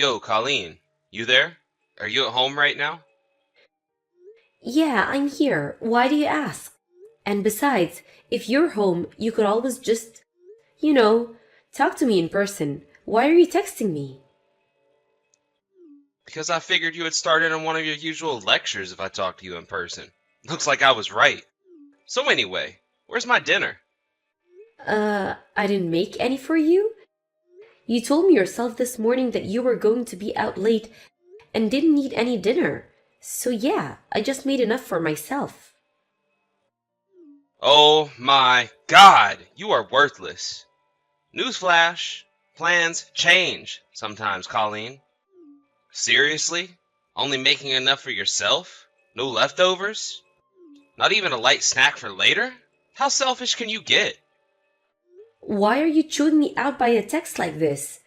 Yo, Colleen, you there? Are you at home right now? Yeah, I'm here. Why do you ask? And besides, if you're home, you could always just, you know, talk to me in person. Why are you texting me? Because I figured you had started on one of your usual lectures if I talked to you in person. Looks like I was right. So anyway, where's my dinner? I didn't make any for you? You told me yourself this morning that you were going to be out late and didn't need any dinner. So yeah, I just made enough for myself. Oh my god, you are worthless. Newsflash, plans change sometimes, Colleen. Seriously? Only making enough for yourself? No leftovers? Not even a light snack for later? How selfish can you get? Why are you chewing me out by a text like this?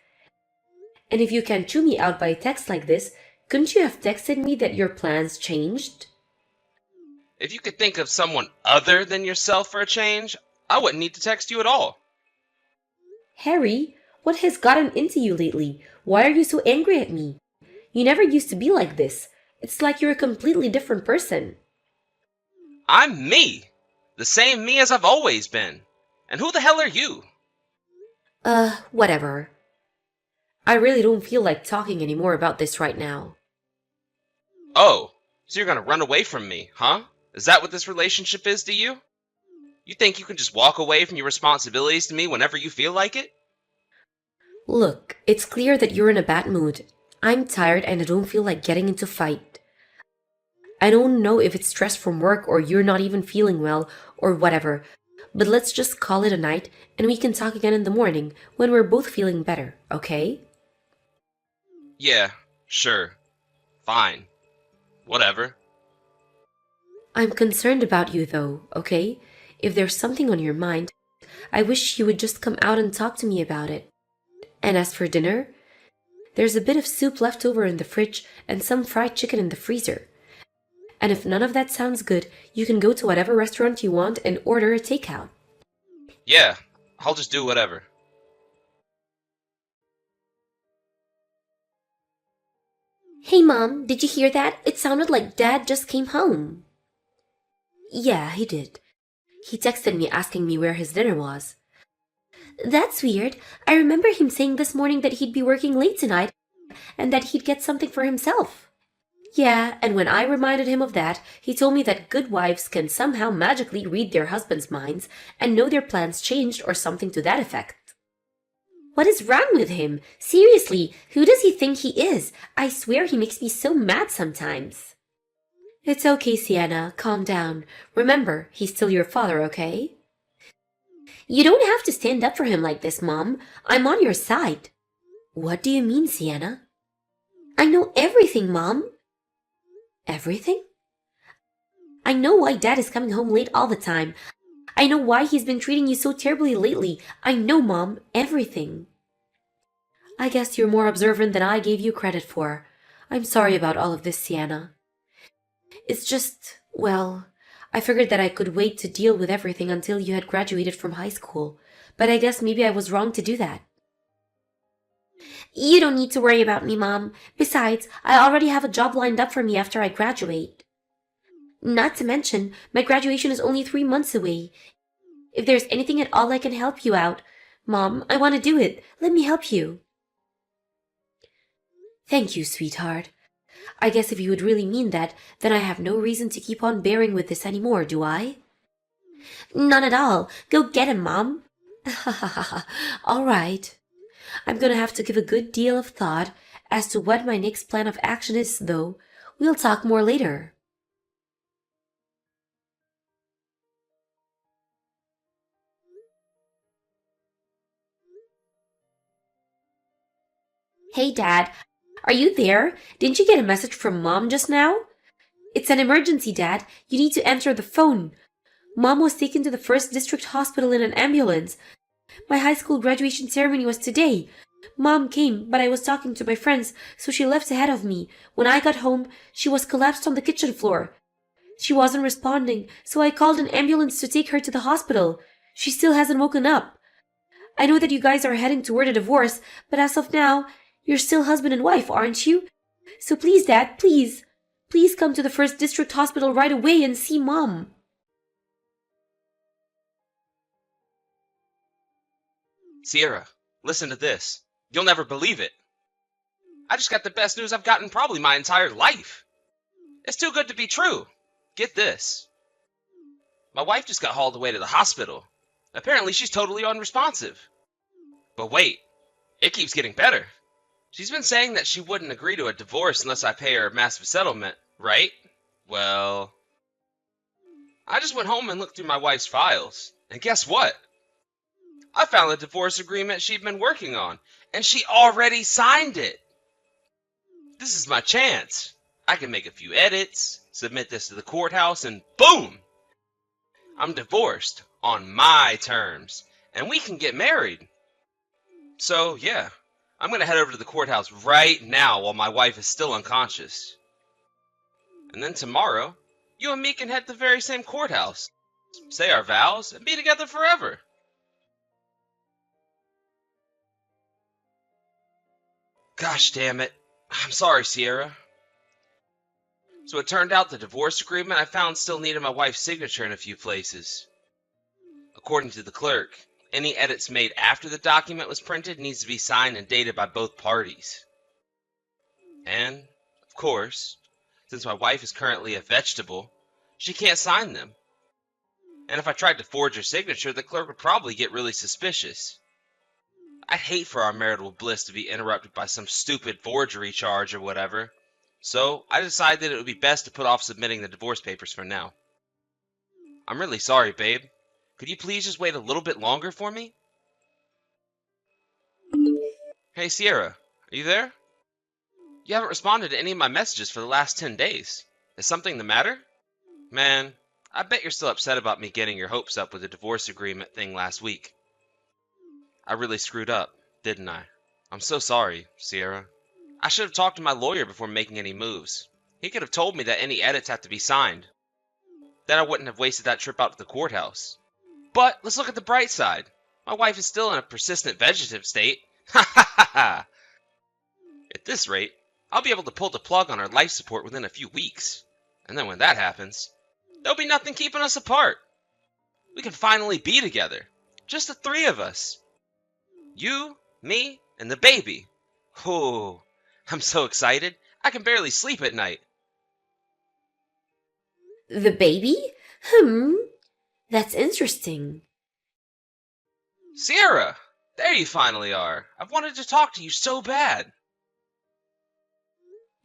And if you can chew me out by a text like this, couldn't you have texted me that your plans changed? If you could think of someone other than yourself for a change, I wouldn't need to text you at all. Harry, what has gotten into you lately? Why are you so angry at me? You never used to be like this. It's like you're a completely different person. I'm me! The same me as I've always been. And who the hell are you? Whatever. I really don't feel like talking anymore about this right now. Oh, so you're gonna run away from me, huh? Is that what this relationship is to you? You think you can just walk away from your responsibilities to me whenever you feel like it? Look, it's clear that you're in a bad mood. I'm tired and I don't feel like getting into a fight. I don't know if it's stress from work or you're not even feeling well or whatever, but let's just call it a night and we can talk again in the morning when we're both feeling better, okay? Yeah, sure. Fine. Whatever. I'm concerned about you though, okay? If there's something on your mind, I wish you would just come out and talk to me about it. And as for dinner, there's a bit of soup left over in the fridge and some fried chicken in the freezer. And if none of that sounds good, you can go to whatever restaurant you want and order a takeout. Yeah, I'll just do whatever. Hey Mom, did you hear that? It sounded like Dad just came home. Yeah, he did. He texted me asking me where his dinner was. That's weird. I remember him saying this morning that he'd be working late tonight and that he'd get something for himself. Yeah, and when I reminded him of that, he told me that good wives can somehow magically read their husbands' minds and know their plans changed or something to that effect. What is wrong with him? Seriously, who does he think he is? I swear he makes me so mad sometimes. It's okay, Sienna. Calm down. Remember, he's still your father, okay? You don't have to stand up for him like this, Mom. I'm on your side. What do you mean, Sienna? I know everything, Mom. Everything? I know why Dad is coming home late all the time. I know why he's been treating you so terribly lately. I know, Mom, everything. I guess you're more observant than I gave you credit for. I'm sorry about all of this, Sienna. It's just, well, I figured that I could wait to deal with everything until you had graduated from high school, but I guess maybe I was wrong to do that. You don't need to worry about me, Mom. Besides, I already have a job lined up for me after I graduate. Not to mention, my graduation is only 3 months away. If there's anything at all I can help you out, Mom, I want to do it. Let me help you. Thank you, sweetheart. I guess if you would really mean that, then I have no reason to keep on bearing with this anymore, do I? None at all. Go get him, Mom. All right. I'm gonna have to give a good deal of thought as to what my next plan of action is, though. We'll talk more later. Hey, Dad. Are you there? Didn't you get a message from Mom just now? It's an emergency, Dad. You need to answer the phone. Mom was taken to the first district hospital in an ambulance. My high school graduation ceremony was today. Mom came, but I was talking to my friends, so she left ahead of me. When I got home, she was collapsed on the kitchen floor. She wasn't responding, so I called an ambulance to take her to the hospital. She still hasn't woken up. I know that you guys are heading toward a divorce, but as of now, You're still husband and wife, aren't you? So please, Dad, please. Please come to the First District Hospital right away and see Mom. Sierra, listen to this. You'll never believe it. I just got the best news I've gotten probably my entire life. It's too good to be true. Get this. My wife just got hauled away to the hospital. Apparently she's totally unresponsive. But wait, it keeps getting better. She's been saying that she wouldn't agree to a divorce unless I pay her a massive settlement, right? Well, I just went home and looked through my wife's files. And guess what? I found the divorce agreement she'd been working on, and she already signed it. This is my chance. I can make a few edits, submit this to the courthouse, and boom! I'm divorced on my terms, and we can get married. So, yeah, I'm going to head over to the courthouse right now while my wife is still unconscious. And then tomorrow, you and me can head to the very same courthouse, say our vows, and be together forever. Gosh damn it. I'm sorry, Sierra. So it turned out the divorce agreement I found still needed my wife's signature in a few places. According to the clerk, any edits made after the document was printed needs to be signed and dated by both parties. And, of course, since my wife is currently a vegetable, she can't sign them. And if I tried to forge her signature, the clerk would probably get really suspicious. I'd hate for our marital bliss to be interrupted by some stupid forgery charge or whatever. So I decided it would be best to put off submitting the divorce papers for now. I'm really sorry, babe. Could you please just wait a little bit longer for me? Hey, Sierra, are you there? You haven't responded to any of my messages for the last 10 days. Is something the matter? Man, I bet you're still upset about me getting your hopes up with the divorce agreement thing last week. I really screwed up, didn't I? I'm so sorry, Sierra. I should have talked to my lawyer before making any moves. He could have told me that any edits have to be signed. Then I wouldn't have wasted that trip out to the courthouse. But let's look at the bright side. My wife is still in a persistent vegetative state. Ha ha ha ha! At this rate, I'll be able to pull the plug on our life support within a few weeks. And then when that happens, there'll be nothing keeping us apart. We can finally be together. Just the three of us. You, me, and the baby. Oh, I'm so excited. I can barely sleep at night. The baby? That's interesting. Sierra, there you finally are. I've wanted to talk to you so bad.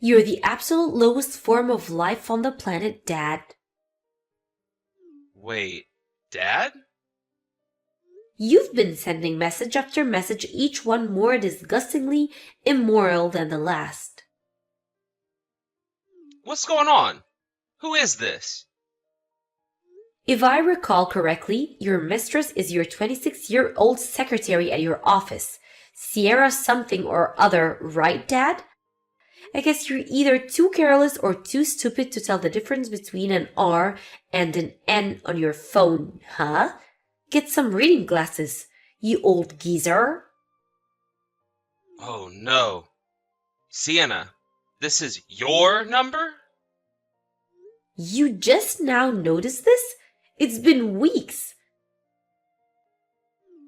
You're the absolute lowest form of life on the planet, Dad. Wait, Dad? You've been sending message after message, each one more disgustingly immoral than the last. What's going on? Who is this? If I recall correctly, your mistress is your 26-year-old secretary at your office, Sierra something or other, right, Dad? I guess you're either too careless or too stupid to tell the difference between an R and an N on your phone, huh? Get some reading glasses, you old geezer. Oh no. Sienna, this is your number? You just now noticed this? It's been weeks.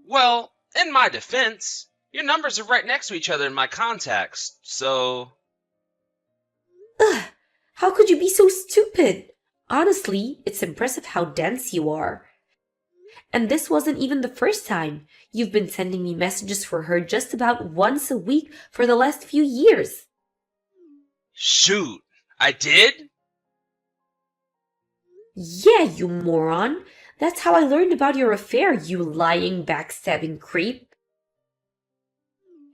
Well, in my defense, your numbers are right next to each other in my contacts, so... Ugh, how could you be so stupid? Honestly, it's impressive how dense you are. And this wasn't even the first time. You've been sending me messages for her just about once a week for the last few years. Shoot, I did? Yeah, you moron. That's how I learned about your affair, you lying, backstabbing creep.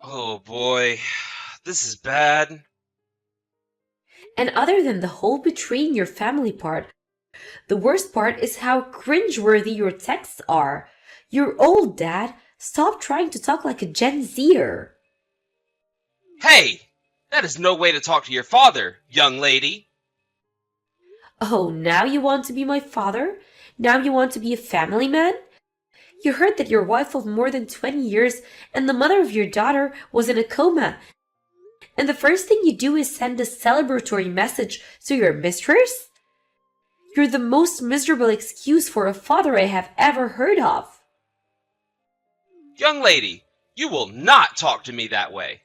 Oh boy, this is bad. And other than the whole betraying your family part, the worst part is how cringeworthy your texts are. You're old, Dad. Stop trying to talk like a Gen Zer. Hey, that is no way to talk to your father, young lady. Oh, now you want to be my father? Now you want to be a family man? You heard that your wife of more than 20 years and the mother of your daughter was in a coma, and the first thing you do is send a celebratory message to your mistress? You're the most miserable excuse for a father I have ever heard of. Young lady, you will not talk to me that way.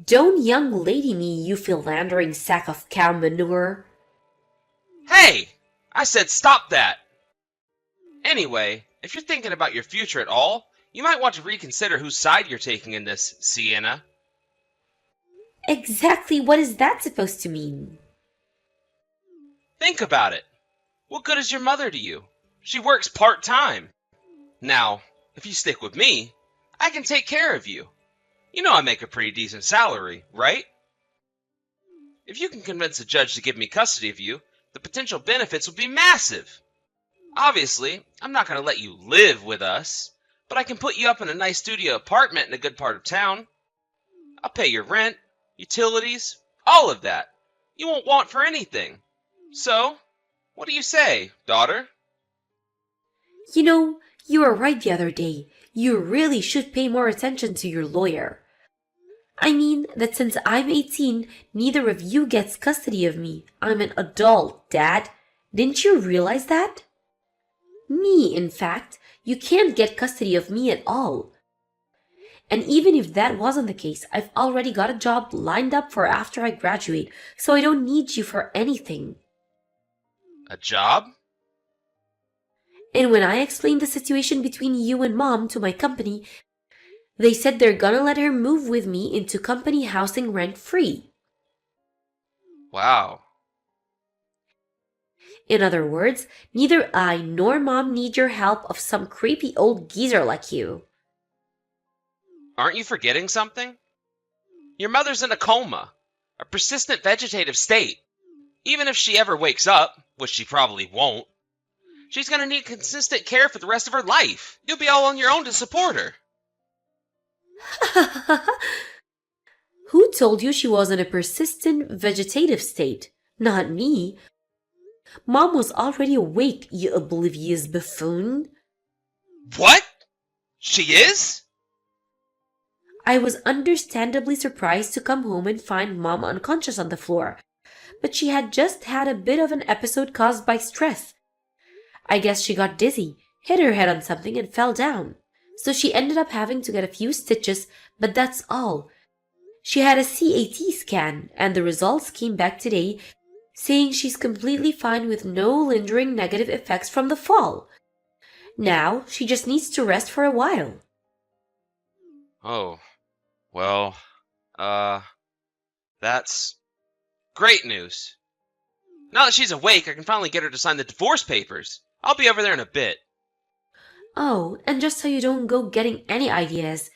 Don't young lady me, you philandering sack of cow manure. Hey! I said stop that! Anyway, if you're thinking about your future at all, you might want to reconsider whose side you're taking in this, Sienna. Exactly what is that supposed to mean? Think about it. What good is your mother to you? She works part-time. Now, if you stick with me, I can take care of you. You know I make a pretty decent salary, right? If you can convince a judge to give me custody of you, the potential benefits will be massive. Obviously, I'm not going to let you live with us, but I can put you up in a nice studio apartment in a good part of town. I'll pay your rent, utilities, all of that. You won't want for anything. So, what do you say, daughter? You know, you were right the other day. You really should pay more attention to your lawyer. I mean that since I'm 18, neither of you gets custody of me. I'm an adult, Dad. Didn't you realize that? Me, in fact, you can't get custody of me at all. And even if that wasn't the case, I've already got a job lined up for after I graduate, so I don't need you for anything. A job? And when I explained the situation between you and Mom to my company, they said they're gonna let her move with me into company housing rent-free. Wow. In other words, neither I nor Mom need your help of some creepy old geezer like you. Aren't you forgetting something? Your mother's in a coma, a persistent vegetative state. Even if she ever wakes up, which she probably won't, she's gonna need consistent care for the rest of her life. You'll be all on your own to support her. Who told you she was in a persistent vegetative state? Not me. Mom was already awake, you oblivious buffoon. What? She is? I was understandably surprised to come home and find Mom unconscious on the floor, but she had just had a bit of an episode caused by stress. I guess she got dizzy, hit her head on something, and fell down. So she ended up having to get a few stitches, but that's all. She had a CAT scan, and the results came back today, saying she's completely fine with no lingering negative effects from the fall. Now, she just needs to rest for a while. Oh, well, that's great news. Now that she's awake, I can finally get her to sign the divorce papers. I'll be over there in a bit. Oh, and just so you don't go getting any ideas,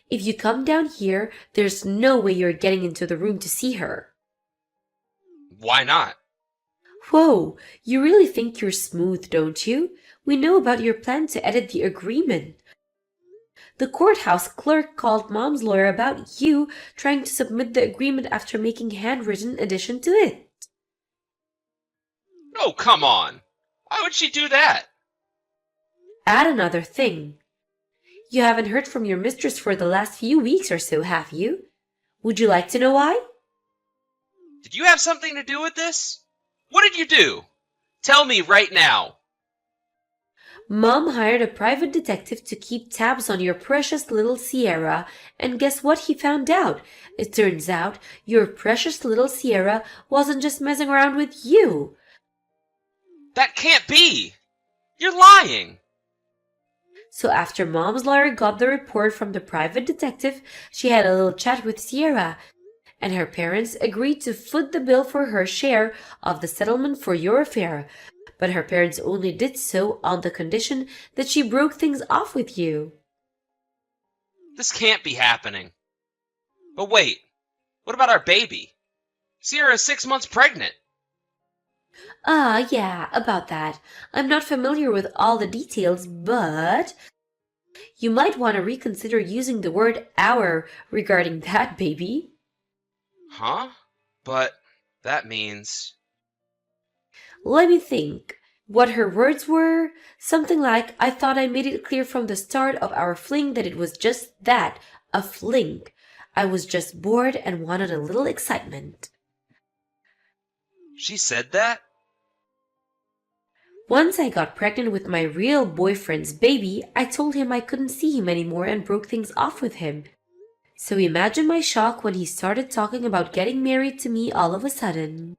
if you come down here, there's no way you're getting into the room to see her. Why not? Whoa, you really think you're smooth, don't you? We know about your plan to edit the agreement. The courthouse clerk called Mom's lawyer about you trying to submit the agreement after making handwritten addition to it. Oh, come on. Why would she do that? Add another thing. You haven't heard from your mistress for the last few weeks or so, have you? Would you like to know why? Did you have something to do with this? What did you do? Tell me right now. Mom hired a private detective to keep tabs on your precious little Sierra, and guess what he found out? It turns out your precious little Sierra wasn't just messing around with you. That can't be! You're lying! So after Mom's lawyer got the report from the private detective, she had a little chat with Sierra, and her parents agreed to foot the bill for her share of the settlement for your affair. But her parents only did so on the condition that she broke things off with you. This can't be happening. But wait, what about our baby? Sierra's 6 months pregnant. Yeah, about that. I'm not familiar with all the details, but you might want to reconsider using the word our regarding that baby. Huh? But that means... Let me think. What her words were? Something like, I thought I made it clear from the start of our fling that it was just that, a fling. I was just bored and wanted a little excitement. She said that? Once I got pregnant with my real boyfriend's baby, I told him I couldn't see him anymore and broke things off with him. So imagine my shock when he started talking about getting married to me all of a sudden.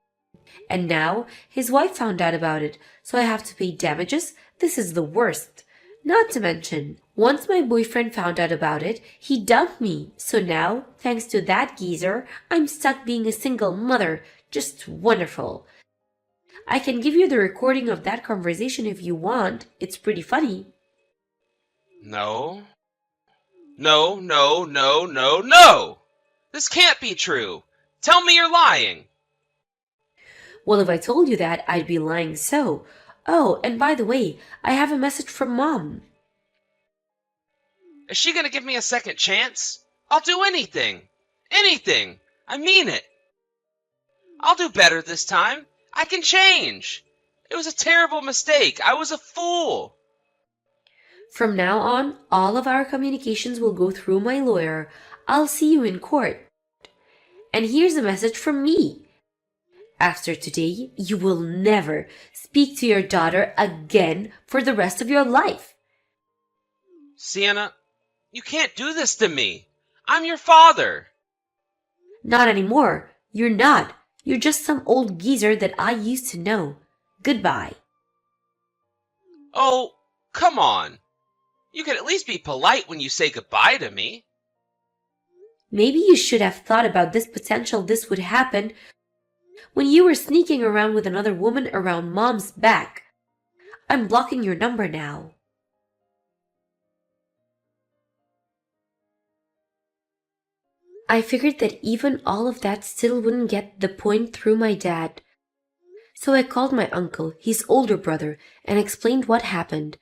And now his wife found out about it, so I have to pay damages. This is the worst. Not to mention, once my boyfriend found out about it, he dumped me. So now, thanks to that geezer, I'm stuck being a single mother. Just wonderful. I can give you the recording of that conversation if you want. It's pretty funny. No. No, no, no, no, no! This can't be true. Tell me you're lying. Well, if I told you that, I'd be lying so. Oh, and by the way, I have a message from Mom. Is she gonna give me a second chance? I'll do anything. Anything. I mean it. I'll do better this time. I can change. It was a terrible mistake. I was a fool. From now on, all of our communications will go through my lawyer. I'll see you in court. And here's a message from me. After today, you will never speak to your daughter again for the rest of your life. Sienna, you can't do this to me. I'm your father. Not anymore. You're not. You're just some old geezer that I used to know. Goodbye. Oh, come on. You can at least be polite when you say goodbye to me. Maybe you should have thought about this potential this would happen when you were sneaking around with another woman around Mom's back. I'm blocking your number now. I figured that even all of that still wouldn't get the point through my dad. So I called my uncle, his older brother, and explained what happened.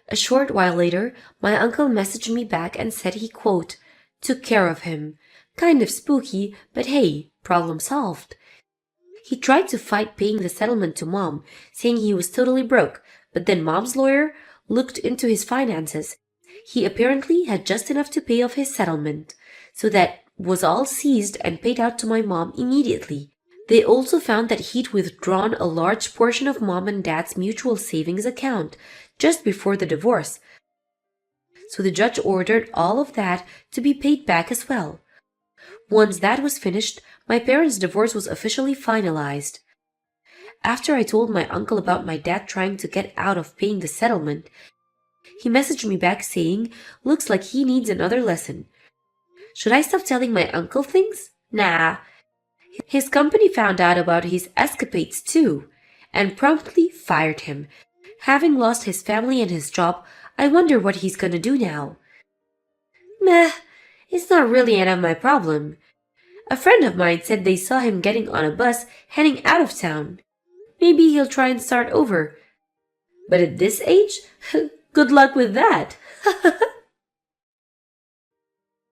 A short while later, my uncle messaged me back and said he, quote, took care of him. Kind of spooky, but hey, problem solved. He tried to fight paying the settlement to Mom, saying he was totally broke, but then Mom's lawyer looked into his finances. He apparently had just enough to pay off his settlement, so that was all seized and paid out to my mom immediately. They also found that he'd withdrawn a large portion of Mom and Dad's mutual savings account just before the divorce. So the judge ordered all of that to be paid back as well. Once that was finished, my parents' divorce was officially finalized. After I told my uncle about my dad trying to get out of paying the settlement, he messaged me back saying, looks like he needs another lesson. Should I stop telling my uncle things? Nah. His company found out about his escapades too, and promptly fired him. Having lost his family and his job, I wonder what he's gonna do now. Meh, it's not really any of my problem. A friend of mine said they saw him getting on a bus heading out of town. Maybe he'll try and start over. But at this age, good luck with that.